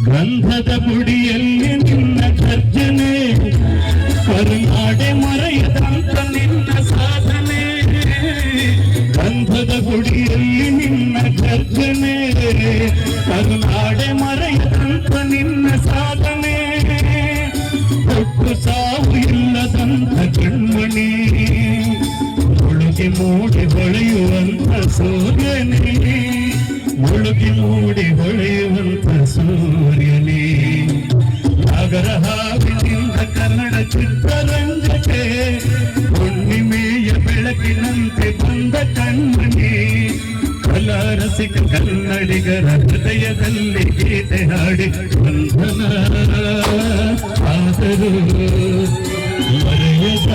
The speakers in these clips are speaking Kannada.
ಗಂಧದ ಗುಡಿಯಲ್ಲಿ ನಿನ್ನ ಗರ್ಜನೆ, ಕರುನಾಡೆ ಮರೆಯದಂತ ನಿನ್ನ ಸಾಧನೆ. ಗಂಧದ ಗುಡಿಯಲ್ಲಿ ನಿನ್ನ ಗರ್ಜನೆ, ಕರುನಾಡೆ ಮರೆಯದಂತ ನಿನ್ನ ಸಾಧನೆ. ಹುಟ್ಟು ಸಾವು ಇಲ್ಲದಂತ ಕಣ್ಮಣಿ, ಮುಳುಗಿ ಮೂಡಿ ಹೊಳೆಯುವಂತ ಸೂರ್ಯನೇ, ಮುಳುಗಿ ಮೂಡಿ ಹೊಳೆಯುವಂತ ಸೂರ್ಯನೇ. ನಾಗರ ಹಾವಿನಿಂದ ಕನ್ನಡ ಚಿತ್ರರಂಗಕ್ಕೆ ಹುಣ್ಣಿಮೆಯ ಬೆಳಕಿನಂತೆ ಬಂದ ಕಣ್ಮಣಿ. ಕಲಾರಸಿಕ ಕನ್ನಡಿಗರ ಹೃದಯದಲ್ಲಿ ಗೀತೆ ಹಾಡಿ ಬಂಧನ ಆದರೂ ಮರೆಯದ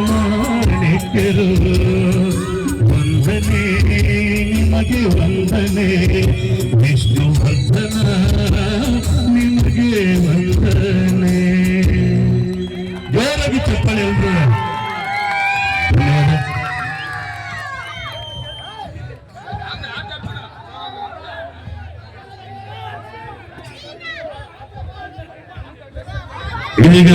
ಮಾಣಿಕ್ಯರು. ವಂದನೆ ನಿಮಗೆ ವಂದನೆ, ವಿಷ್ಣುವರ್ಧನ ನಿಮಗೆ ವಂದನೆ. ಜೋರಾಗಿ ಚಪ್ಪಾಳೆ ಎಲ್ರು. ಇದೀಗ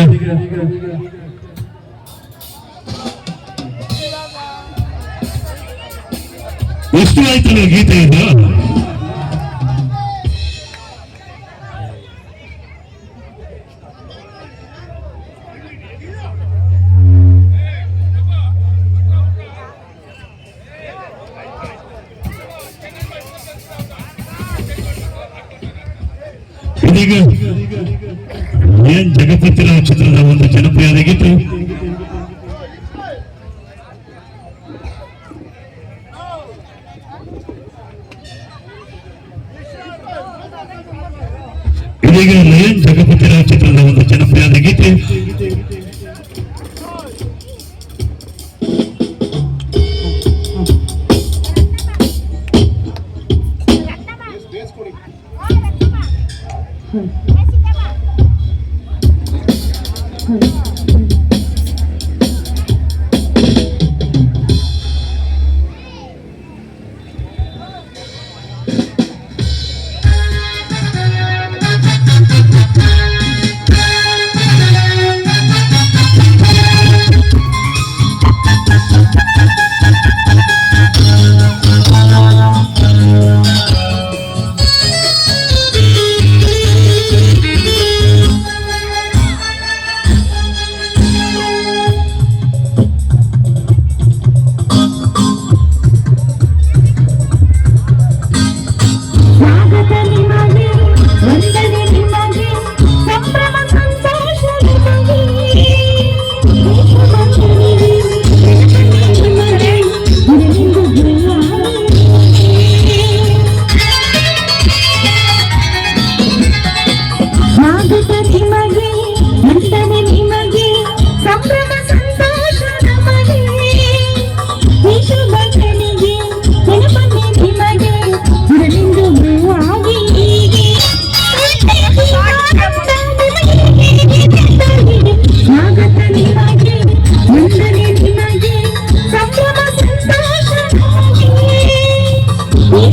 ಎಷ್ಟು ಆಯ್ತಲ್ಲ ಗೀತೆ ಇದು? ಇದೀಗ ಏನ್ ಜಗಪತಿರಾವ್ ಚಿತ್ರದ ಒಂದು ಜನಪ್ರಿಯವಾದ ಗೀತೆ. ಇದೀಗ ಲಯನ್ ಜಗಪತಿರಾವ್ ಚಿತ್ರದ ಒಂದು ಜನಪ್ರಿಯವಾದ ಗೀತೆ.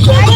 Bye.